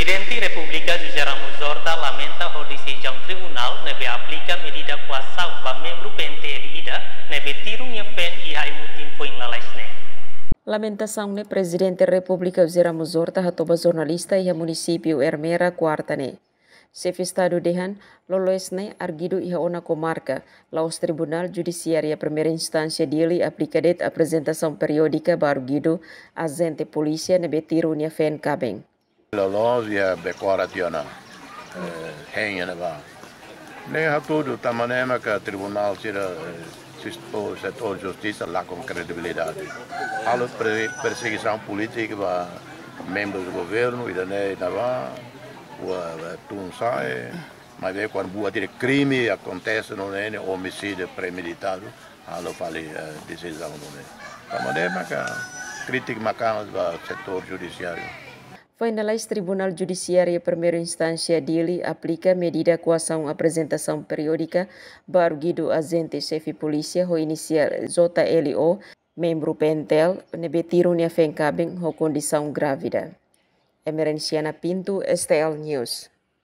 Presidente República José Ramos Horta lamenta a decisão tribunal nebe aplica medida coação ba membro PNTL ida nebe tirunha fen e haimutim foi inlalaisne. Lamentação ne Presidente República José Ramos Horta hatoba jornalista e município Ermera quartane. Chefe Estado dehan lolosne arguido iha ona comarca laos Tribunal Judiciária primeira instância dele aplicadet apresentação periódica barguido agente polícia nebe tirunha fen kabeng. Lolos ya bekora tiona hanya na ba ne hatudo tamanema ka tribunal sira o setor justiça lá com credibilidade algo perseguição política ba membros do governo e daí na ba o tun sai mas é quando boa de crime acontece não é homicídio premeditado algo fale decisão não é tamanema ka crítica macam do setor judiciário. Finalize Tribunal Judiciária primeira instância dele aplica medida coação apresentação periódica barguido agente chefe polícia ho inicial JLO membro PNTL nebe tirunha fenkabeng ho condição grávida. Emerenciana Pinto, STL News.